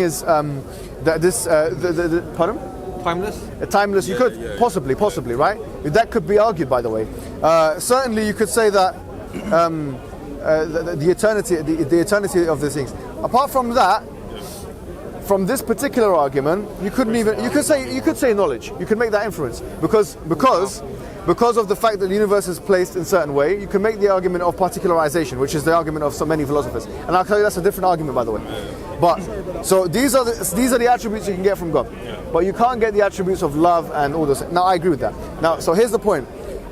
is that this pardon? Timeless? Timeless. You could possibly, right? That could be argued, by the way. Certainly, you could say that the eternity of these things. Apart from that, from this particular argument, you could say knowledge. You could make that inference because of the fact that the universe is placed in a certain way. You can make the argument of particularization, which is the argument of so many philosophers. And I'll tell you that's a different argument, by the way. But so these are the attributes you can get from God. But you can't get the attributes of love and all those. Now I agree with that. Now, so here's the point.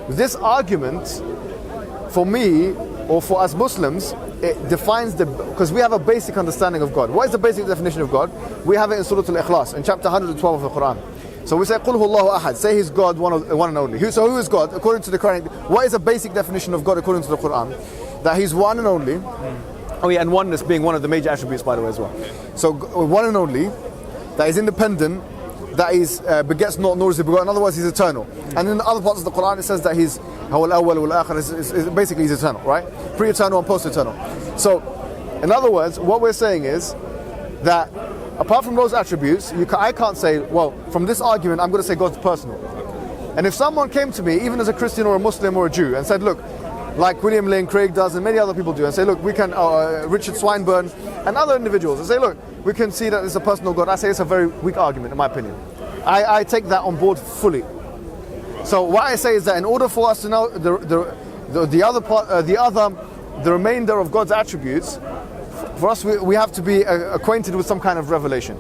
This argument, for me or for us Muslims, it defines because we have a basic understanding of God. What is the basic definition of God? We have it in Surah Al-Ikhlas, in chapter 112 of the Quran. So we say, قُلْ هُوَ اللَّهُ أَحَدٌ. Say He's God, one and only. So who is God? According to the Quran, what is a basic definition of God according to the Quran? That He's one and only. Oh yeah, and oneness being one of the major attributes, by the way, as well. So one and only, that is independent, that is begets not, nor is he begotten. In other words, He's eternal. And in the other parts of the Quran, it says that He's basically He's eternal, right? Pre-eternal and post-eternal. So, in other words, what we're saying is that apart from those attributes, I can't say, well, from this argument, I'm going to say God's personal. And if someone came to me, even as a Christian or a Muslim or a Jew, and said, look, like William Lane Craig does and many other people do, and say, look, we can, Richard Swinburne and other individuals, and say, look, we can see that it's a personal God. I say it's a very weak argument, in my opinion. I take that on board fully. So what I say is that in order for us to know the remainder of God's attributes, for us we have to be acquainted with some kind of revelation.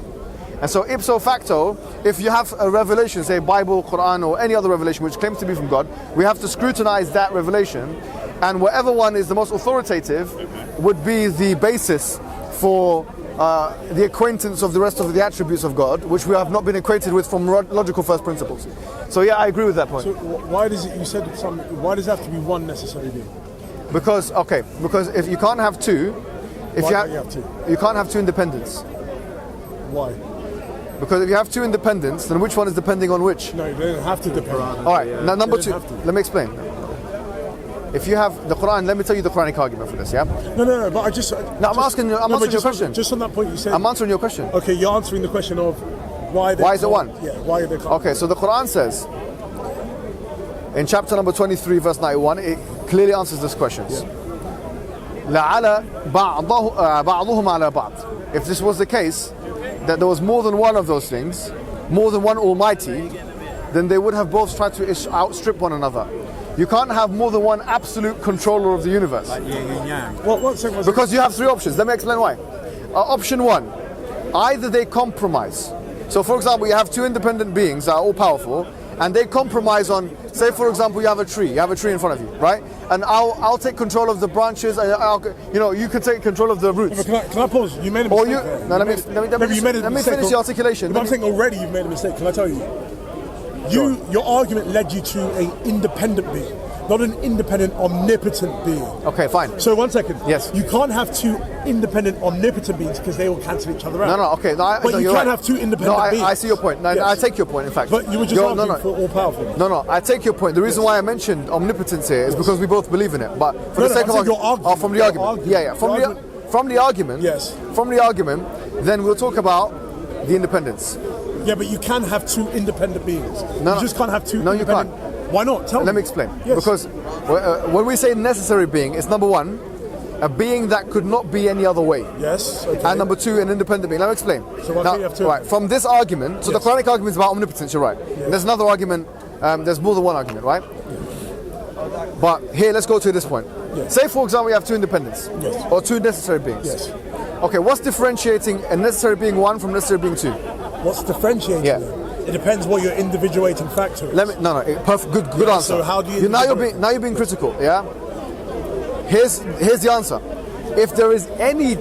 And so ipso facto, if you have a revelation, say Bible, Quran, or any other revelation which claims to be from God, we have to scrutinize that revelation, and whatever one is the most authoritative would be the basis for the acquaintance of the rest of the attributes of God, which we have not been acquainted with from logical first principles. So yeah, I agree with that point. So why does it? You said why does it have to be one necessary being? Because if you can't have two, you can't have two independents. Why? Because if you have two independents, then which one is depending on which? No, they don't have to depend. All right. Now number two. Let me explain. If you have the Quran, let me tell you the Quranic argument for this. Yeah. No. But I just. No, I'm answering your question. Just on that point, you said. I'm answering your question. Okay, you're answering the question of why is it one? Yeah. Why are they? Okay, so the Quran says in chapter number 23, verse 91, it clearly answers this question. لَعَلَ بَعْضُهُمْ عَلَى بَعْضٍ. If this was the case, that there was more than one of those things, more than one Almighty, then they would have both tried to outstrip one another. You can't have more than one absolute controller of the universe. Because you have three options. Let me explain why. Option one, either they compromise. So for example, you have two independent beings that are all powerful, and they compromise on, say for example, you have a tree in front of you, right? And I'll take control of the branches, and you can take control of the roots. Can I pause? You made a mistake. Let me finish the articulation. But I'm saying already you've made a mistake. Can I tell you? Your argument led you to an independent being, not an independent omnipotent being. Okay, fine. So 1 second. Yes. You can't have two independent omnipotent beings because they will cancel each other out. No, okay. But you can't have two independent beings. I see your point. Yes. I take your point, in fact. But you were just arguing for all powerful. No, I take your point. The reason why I mentioned omnipotence here is because we both believe in it. But for the sake of argument, from the argument. From the argument. Yes. From the argument, then we'll talk about the independence. Yeah, but you can have two independent beings. You just can't have two. No, you can't. Why not? Tell me. Let me explain. Yes. Because when we say necessary being, it's number one, a being that could not be any other way. Yes. Okay. And number two, an independent being. Let me explain. So why do you have two? Right, from this argument, so the Quranic argument is about omnipotence, you're right. Yes. There's another argument, there's more than one argument, right? Yes. But here, let's go to this point. Yes. Say, for example, we have two independents, or two necessary beings. Yes. Okay, what's differentiating a necessary being one from necessary being two? What's differentiating? Yeah. It depends what your individuating factor is. Perfect, good answer. So how do you? Now you're being critical. Yeah. Here's the answer. If there is any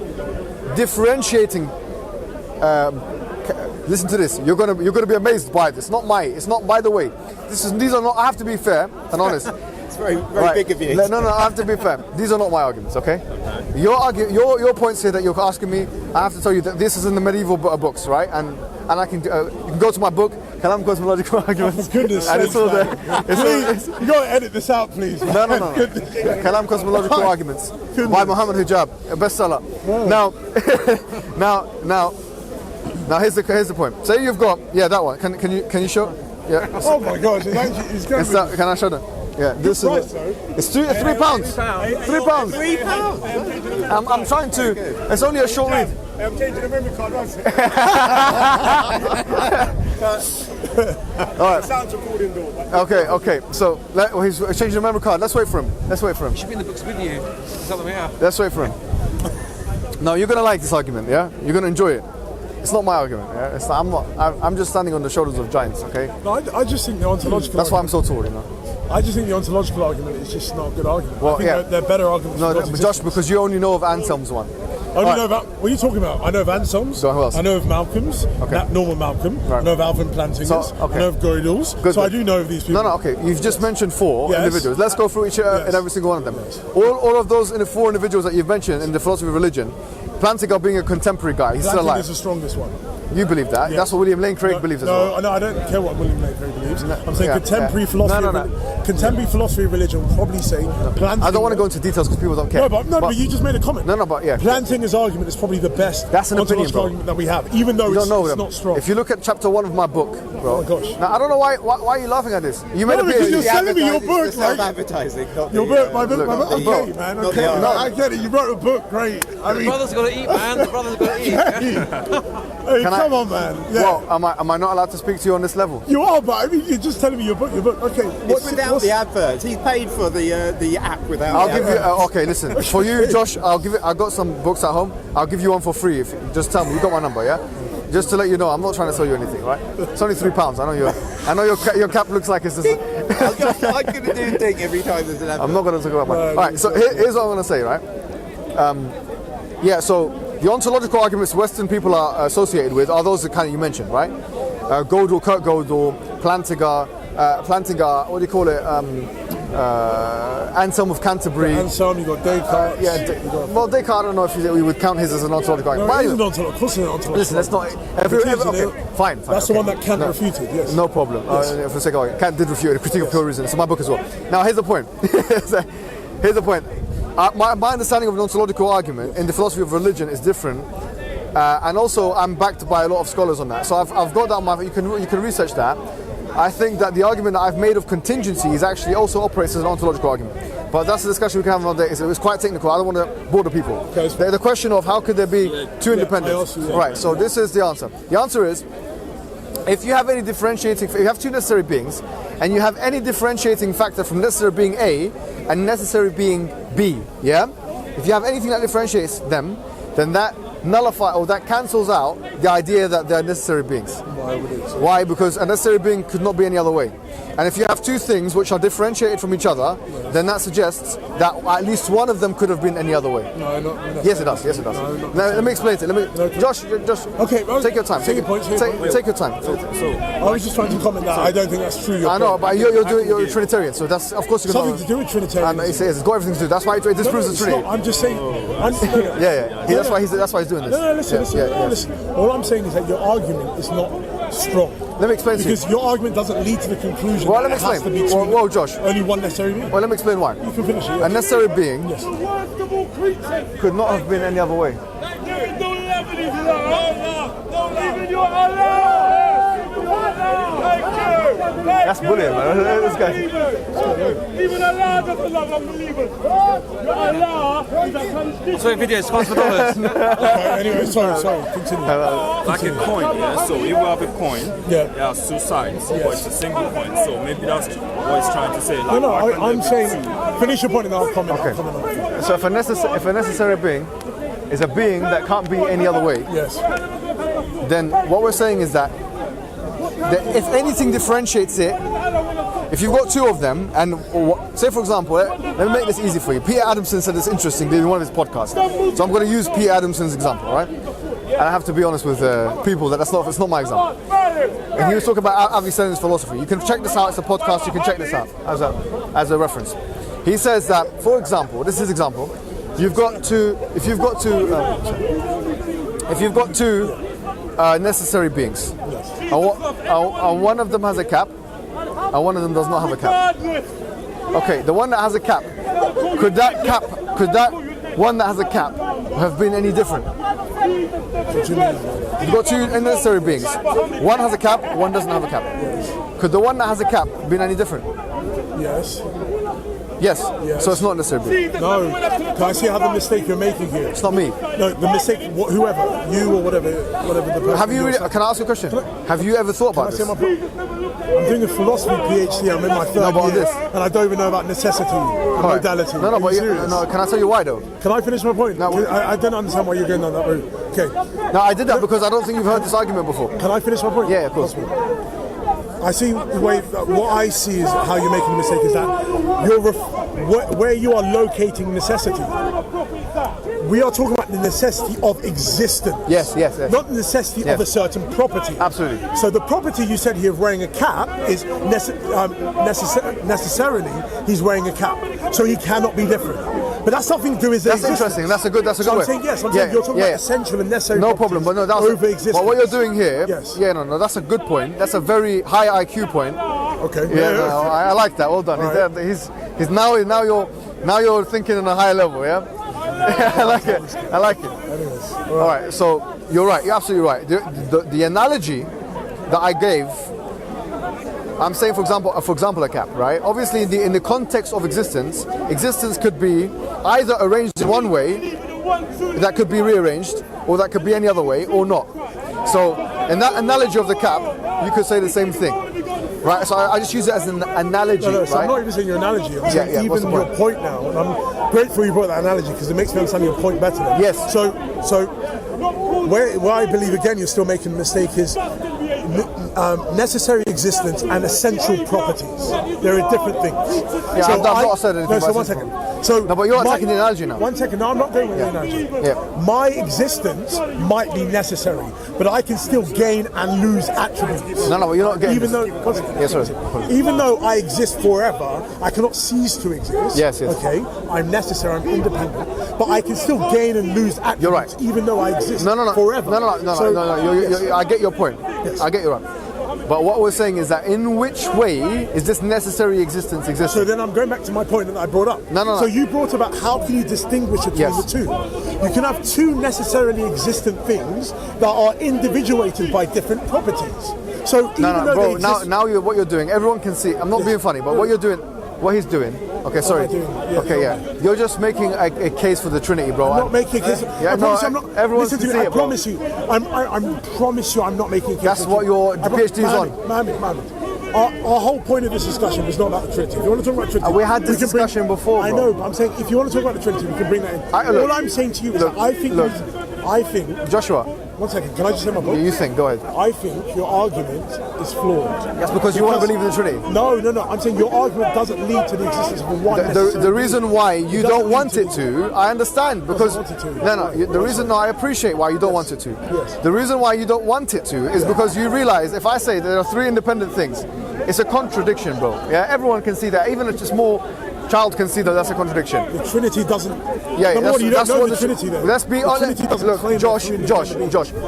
differentiating, listen to this. You're gonna be amazed by this. It's not by the way. These are not. I have to be fair and honest. It's very big of you. No, I have to be fair. These are not my arguments, okay? Your points here that you're asking me, I have to tell you that this is in the medieval books, right? And I can you can go to my book, Kalam Cosmological Arguments. Oh, goodness and it's all there. Please, you gotta edit this out, please. No. Kalam Cosmological Arguments by Muhammed Hijab, a bestseller. No. Now, Now here's the point. Say you've got that one. Can you show? Yeah. Oh my gosh, it's going to be... Can I show them? Yeah, this is it's £3. £3. I'm trying to. It's only a short read. I'm changing the memory card. All right. Sounds recording though. Okay. So he's changing the memory card. Let's wait for him. You should be in the books with you. Is that the way out? Let's wait for him. No, you're gonna like this argument. Yeah, you're gonna enjoy it. It's not my argument. Yeah, it's not, I'm just standing on the shoulders of giants. Okay. No, I just think the ontological. That's why I'm so tall. I just think the ontological argument is just not a good argument. Well, I think they're better arguments. No, Josh, because you only know of Anselm's one. I only know about. What are you talking about? I know of Anselm's. So who else? I know of Malcolm's. Okay. Normal Malcolm. Right. I know of Alvin Plantinga's. I know of Gödel's. Good. I do know of these people. No, okay. You've just mentioned 4 individuals. Let's go through each and every single one of them. All of those 4 individuals that you've mentioned in the philosophy of religion, Plantinga being a contemporary guy, he's still alive. Plantinga is the strongest one. You believe that? Yeah. That's what William Lane Craig believes as well. No, I don't care what William Lane Craig believes. I'm saying contemporary philosophy. Contemporary philosophy of religion will probably say. Plantinga, I don't want to go into details because people don't care. But you just made a comment. Plantinga's argument is probably the best. That's an opinion, bro. Argument that we have, even though it's not strong. If you look at chapter 1 of my book, bro. Oh my gosh. Now I don't know why are you laughing at this? You made because you're selling me your book, self-advertising, your book, my book. Okay, man. Okay, I get it. You wrote a book, great. The brother's got to eat, man. The brother's got to eat. Hey, come on, man. Yeah. Well, am I not allowed to speak to you on this level? You are, but I mean, you're just telling me your book. Okay, what's without the adverts? He's paid for the app without. I'll give you. Okay, listen. For you, Josh, I'll give it. I got some books at home. I'll give you one for free if you just tell me. You got my number, yeah? Just to let you know, I'm not trying to sell you anything, right? It's only £3. I know your cap looks like it's just. I'm going to do a thing every time there's an advert. I'm not going to talk about mine. All right. So here's what I'm going to say, right? So the ontological arguments Western people are associated with are those that kind of you mentioned, right? Kurt Gödel, Plantinga, what do you call it? Anselm of Canterbury. Anselm, you got Descartes. Descartes, I don't know if we would count his as an ontological argument. No, it is an ontological. Of course, it's an ontological. Listen, that's not. Okay, fine. That's the one that Kant refuted. Yes. No problem. For the sake of argument, Kant did refute a critique of pure reason. It's in my book as well. Now, here's the point. My understanding of an ontological argument in the philosophy of religion is different, and also I'm backed by a lot of scholars on that. So I've got that on my. You can research that. I think that the argument that I've made of contingencies actually also operates as an ontological argument. But that's a discussion we can have another day. It's quite technical. I don't want to bore the people. Okay. The question of how could there be 2 independents? Right. So this is the answer. The answer is, if you have any differentiating, if you have 2 necessary beings, and you have any differentiating factor from necessary being A and necessary being B, yeah? If you have anything that differentiates them, then that nullifies or that cancels out the idea that they're necessary beings. Why would it? Why? Because a necessary being could not be any other way. And if you have 2 things which are differentiated from each other, then that suggests that at least one of them could have been any other way. No, not yes, it does. Yes, it does. Let me explain it. Josh, okay, take your time. Take your point. Take your time. I was just trying to comment that I don't think that's true. I know, but you're a Trinitarian, so that's of course you're something to do with Trinitarian. It's got everything to do. That's why it disproves the Trinity. I'm just saying. That's why he's doing this. No, listen. All I'm saying is that your argument is not strong. Let me explain to you. Because your argument doesn't lead to the conclusion let me explain. Well, Josh. Only one necessary being? Well, let me explain why. You can finish it. A necessary being could not have been any other way. That's brilliant, man. This guy. Even Allah doesn't love unbelievers. Your Allah is a constitution. So video is $5. Anyway, sorry. Continue. Like a coin, yeah. So if you have a coin, it has 2 sides, but it's a single coin. So maybe that's what it's trying to say. Like, I'm saying, finish your point and I'll comment. Okay. So if a necessary being is a being that can't be any other way, yes, then what we're saying is that if anything differentiates it, if you've got 2 of them, and say for example, let me make this easy for you. Peter Adamson said this interestingly in one of his podcasts. So I'm going to use Peter Adamson's example, right? And I have to be honest with people that it's not my example. And he was talking about Avicenna's philosophy. You can check this out. It's a podcast. You can check this out as a reference. He says that, for example, this is his example. If you've got two necessary beings, and one of them has a cap, and one of them does not have a cap. Okay, the one that has a cap, could that one that has a cap have been any different? You've got two unnecessary beings. One has a cap, one doesn't have a cap. Could the one that has a cap been any different? Yes. Yes. So it's not necessary. No. Can I see how the mistake you're making here? It's not me. No, the mistake, whoever, you or whatever the person. Have you? Can I ask you a question? Have you ever thought about this? I'm doing a philosophy PhD. I'm in my third year, and I don't even know about necessity and modality. No, but can I tell you why though? Can I finish my point? No, I don't understand why you're going down that route. Okay. No, I did that because I don't think you've heard this argument before. Can I finish my point? Yeah, of course. I see the way. What I see is how you're making a mistake is that where you are locating necessity. We are talking about the necessity of existence. Yes. Not the necessity of a certain property. Absolutely. So the property you said here of wearing a cap is necessarily he's wearing a cap. So he cannot be different. But that's something to do with That's interesting. That's a good way. I'm saying yes. I'm saying you're talking about essential and necessary. No problem. But no, that's over existence. But what you're doing here, yes. No, that's a good point. That's a very high IQ point. Okay. I like that. Well done. Right. He's now you're thinking on a high level. Yeah. I like it. Anyways, all right. So you're right. You're absolutely right. The analogy that I gave. I'm saying, for example, a cap, right? Obviously, in the context of existence could be either arranged in one way, that could be rearranged, or that could be any other way, or not. So, in that analogy of the cap, you could say the same thing, right? So I just use it as an analogy, so right? I'm not even saying your analogy. I'm saying even your point now, and I'm grateful you brought that analogy because it makes me understand your point better. Yes. So where I believe again you're still making a mistake is. Necessary existence and essential properties. There are different things. Yeah, I've not said anything. No, so 1 second. So no, but you're attacking the analogy now. 1 second. No, I'm not going with the analogy. Yeah. My existence might be necessary, but I can still gain and lose attributes. No, but you're not getting. Even though, even though I exist forever, I cannot cease to exist. Yes. Okay, I'm necessary. I'm independent, but I can still gain and lose attributes. You're right. Even though I exist forever. No. I get your point. Yes. I get you right. But what we're saying is that in which way is this necessary existence existing? So then I'm going back to my point that I brought up. No. So you brought about how can you distinguish between the two? You can have two necessarily existent things that are individuated by different properties. So even though bro, they exist, now what you're doing, everyone can see. I'm not being funny, but what he's doing. Okay, sorry. You're just making a case for the Trinity, bro. I'm not making a case. I promise you, I'm not. Everyone Listen can to see me. it, I promise you. I promise you, I'm not making a case. That's what your PhD is on. Mohammed. Our whole point of this discussion was not about the Trinity. If you want to talk about Trinity, we had this discussion before. Bro. I know, but I'm saying if you want to talk about the Trinity, we can bring that in. All I'm saying to you is that I think. Joshua. 1 second. Can I just say my point? You think? Go ahead. I think your argument is flawed. That's because you want to believe in the Trinity. No. I'm saying your argument doesn't lead to the existence of one. The reason why you don't want it to, I understand because I appreciate why you don't want it to. Yes. The reason why you don't want it to is because you realize if I say there are three independent things, it's a contradiction, bro. Yeah, everyone can see that. Even a small child can see that that's a contradiction. The Trinity doesn't. Yeah, that's what the Trinity. Then. Let's be honest. Look, Josh. Do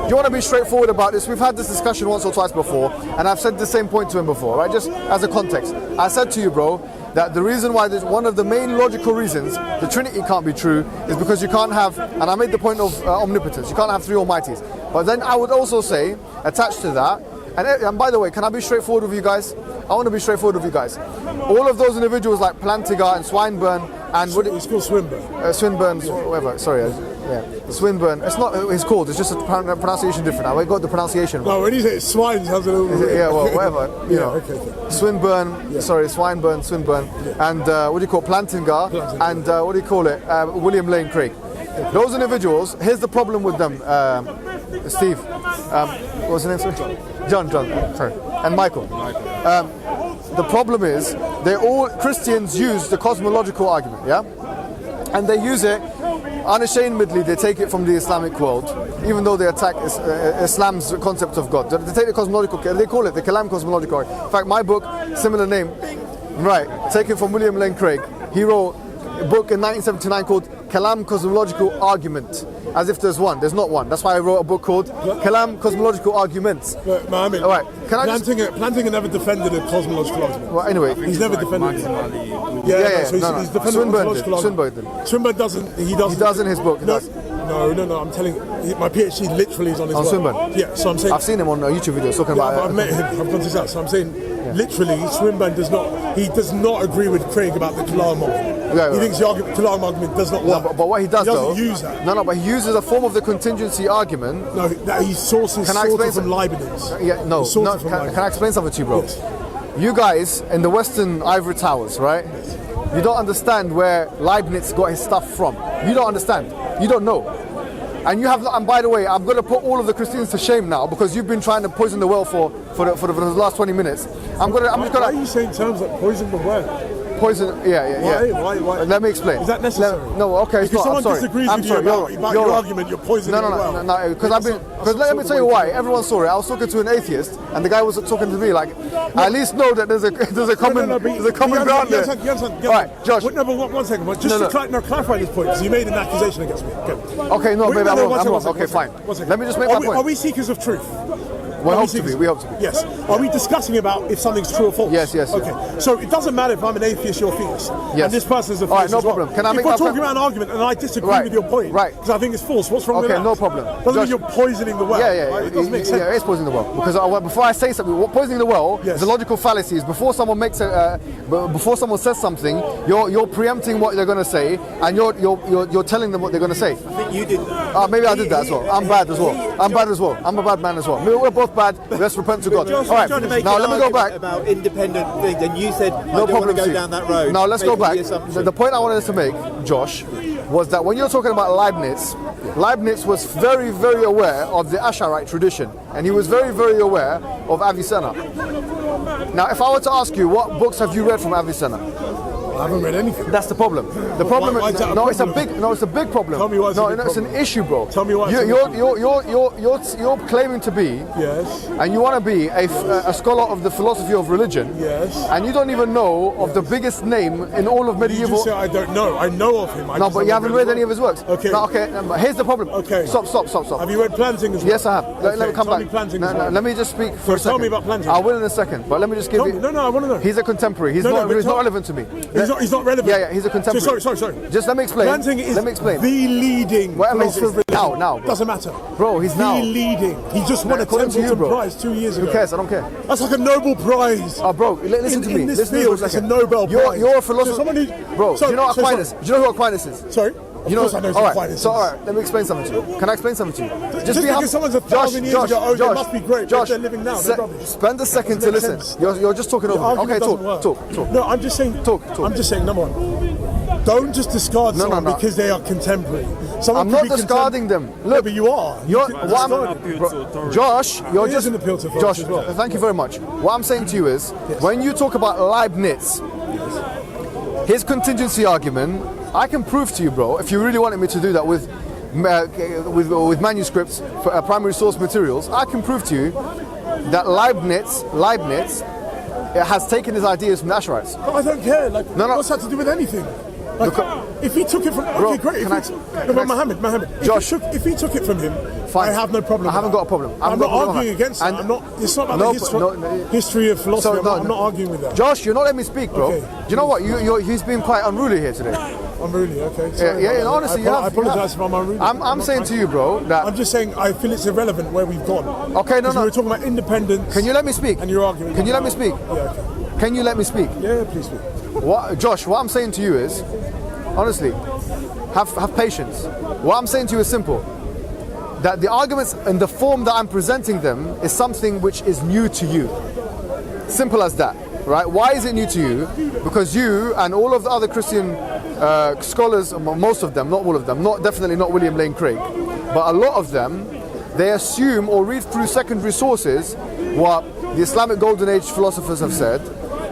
you want to be straightforward about this? We've had this discussion once or twice before, and I've said the same point to him before, right? Just as a context, I said to you, bro, that the reason why one of the main logical reasons the Trinity can't be true is because you can't have, and I made the point of omnipotence. You can't have three almighties. But then I would also say, attached to that. And by the way, can I be straightforward with you guys? I want to be straightforward with you guys. All of those individuals like Plantinga and Swinburne and it's called Swinburne. Swinburne, whatever. Sorry, Swinburne. It's not his called. It's just a pronunciation different. I got the pronunciation wrong. No, when you say swine, it sounds a little. Whatever. You know. Okay. Swinburne. Yeah. Sorry, Swinburne. Yeah. And what do you call Plantinga? And what do you call it? William Lane Craig. Okay. Those individuals. Here's the problem with them. Steve. What was his name? Sorry. John. Sorry. And Michael. The problem is, Christians use the cosmological argument, yeah? And they use it unashamedly. They take it from the Islamic world, even though they attack Islam's concept of God. They take the cosmological, they call it the Kalam cosmological. In fact, my book, similar name, right, taken from William Lane Craig. He wrote book in 1979 called Kalam Cosmological Argument, as if there's one. There's not one. That's why I wrote a book called Kalam Cosmological Arguments. But, Mohammed, all right, can I Plantinga never defended a cosmological argument. Well, anyway, he's never defended it. He's defended Swinburne doesn't. He does in his book. No, I'm telling you, my PhD literally is on his work. Swinburne? Yeah, so I'm saying... I've seen him on YouTube videos talking about it. I've met him, I've gone to his house, so I'm saying, literally, Swinburne does not agree with Craig about the Kalam argument. He thinks the Kalam argument does not work. No, but what he does, doesn't use that. No, but he uses a form of the contingency argument. No, he sources from Leibniz. Can I explain something to you, bro? Yes. You guys in the Western Ivory Towers, right? You don't understand where Leibniz got his stuff from. You don't understand. You don't know. And you have. And by the way, I'm going to put all of the Christians to shame now because you've been trying to poison the well for the last 20 minutes. Why are you saying terms like poison the well? Poison, Why? Let me explain. Is that necessary? No, okay, if someone disagrees with you about your argument, you're poisoning the well. No, because let me tell you why. Everyone saw it. I was talking to an atheist, and the guy was talking to me like, I at least know that there's a common ground there. All right, Josh. No, but one second. But just to clarify this point, because you made an accusation against me. Okay, no, maybe I'm wrong. Okay, fine. Let me just make my point. Are we seekers of truth? We hope to be. Yes. Are we discussing about if something's true or false? Yes. Okay. So it doesn't matter if I'm an atheist, you're a theist. Yes. And this person's a theist. All right, no problem. Can I make if we're talking about an argument and I disagree with your point, because I think it's false, what's wrong with that? Okay, no problem. Doesn't mean you're poisoning the well. Yeah. It doesn't make sense. Yeah, it's poisoning the well. Because before I say something, poisoning the well is a logical fallacy. Is before someone before someone says something, you're preempting what they're going to say, and you're telling them what they're going to say. I think you did that. Maybe I did that as well. I'm bad as well. I'm a bad man as well. Maybe we're both bad. Let's repent to God. Josh, all right, trying to make now let me go back about independent things, and you said no I don't want to problem. go down that road. Now let's go back. The point I wanted to make, Josh, was that when you're talking about Leibniz was very, very aware of the Asharite tradition, and he was very, very aware of Avicenna. Now, if I were to ask you, what books have you read from Avicenna? I haven't read anything. That's the problem. The problem is it's a big problem. Tell me why it's an issue, bro. Tell me why. You're claiming to be, and you want to be a scholar of the philosophy of religion, and you don't even know of the biggest name in all of medieval. You just say I don't know. I know of him. But you haven't read any of his works. Okay. Here's the problem. Okay. Stop. Have you read Plantinga's work? Yes, I have. Let me come back. Let me just speak for a second. Tell me about Plantinga. I will in a second, but let me just give you. No, I want to know. He's a contemporary. He's not relevant to me. He's not relevant. Yeah, he's a contemporary. Sorry. Just let me explain. Plantinga is the leading philosopher of religion. Now. Doesn't matter. Bro, he's now. The leading. He just won a Templeton Prize 2 years ago. Who cares? I don't care. That's like a Nobel Prize. Oh, bro, listen to me. In this field, it's a Nobel Prize. You're a philosopher. Bro, do you know Aquinas? Do you know who Aquinas is? Sorry? Of course I know who Aquinas is. All right, let me explain something to you. Can I explain something to you? Just because someone's 1,000 years ago, they must be great. Josh, they're living now. They're rubbish. Spend a second to listen. You're just talking over me. Okay, talk. No, I'm just saying. Talk. I'm just saying, number one. Don't just discard someone because they are contemporary. I'm not discarding them. Look, but you are. Josh, you're just an appeal to Josh. as well. Thank you very much. What I'm saying to you is, when you talk about Leibniz, his contingency argument, I can prove to you, bro, if you really wanted me to do that with manuscripts, primary source materials, I can prove to you that Leibniz has taken his ideas from the Asherites. I don't care. What's that to do with anything? If he took it from, great. Muhammad, Josh, if he took it from him, fine. I have no problem. I haven't got a problem. I'm not arguing against that. It's not about the history of philosophy. I'm not arguing with that. Josh, you're not letting me speak, bro. Okay. Do you know what? He's been quite unruly here today. Unruly, okay. Sorry, honestly, I apologize if I'm unruly. I'm saying to you, bro, that I'm just saying I feel it's irrelevant where we've gone. Okay, no. We're talking about independence. Can you let me speak? And you're arguing. Can you let me speak? Yeah, okay. Can you let me speak? Yeah, please speak. Josh, what I'm saying to you is, honestly, have patience. What I'm saying to you is simple. That the arguments in the form that I'm presenting them is something which is new to you. Simple as that, right? Why is it new to you? Because you and all of the other Christian scholars, most of them, not all of them, definitely not William Lane Craig, but a lot of them, they assume or read through secondary sources what the Islamic Golden Age philosophers have said,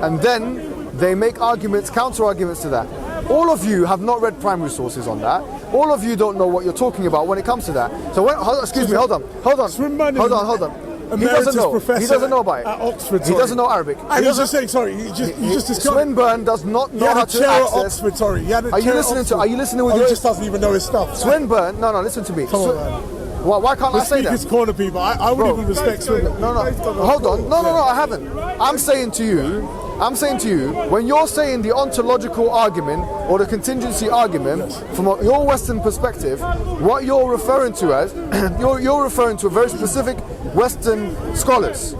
and then they make arguments, counter-arguments to that. All of you have not read primary sources on that. All of you don't know what you're talking about when it comes to that. So, hold on. emeritus professor He doesn't know about it. at Oxford. He doesn't know Arabic. And he's just saying, sorry, he just discovered. Swinburne does not He know had how a to chair at access. Oxford, sorry. He had a Are you chair at listening to? Oxford. Are you listening with He your? just doesn't even know his stuff. Swinburne? No, listen to me. Come on, man. Why can't I The say that? speakers corner people. I would even respect Swinburne. No, hold on. No, I haven't. I'm saying to you, when you're saying the ontological argument or the contingency argument from your Western perspective, what you're referring to as, you're referring to a very specific Western scholars.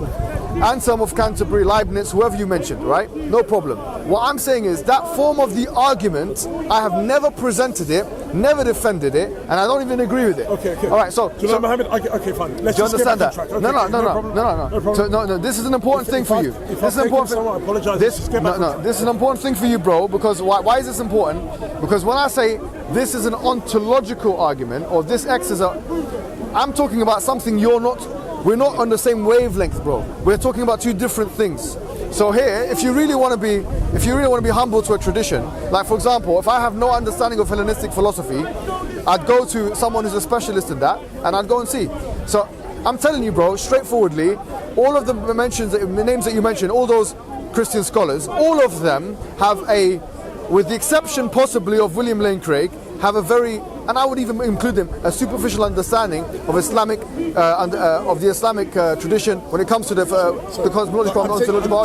Anselm of Canterbury, Leibniz, whoever you mentioned, right? No problem. What I'm saying is that form of the argument, I have never presented it, never defended it, and I don't even agree with it. Okay. All right, so... Do you know, Mohammed? Okay, fine. Let's do you just get understand back that? on track. Okay, No. This is an important thing for you. If I've taken so I apologise. This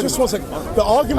Just 1 second. The argument.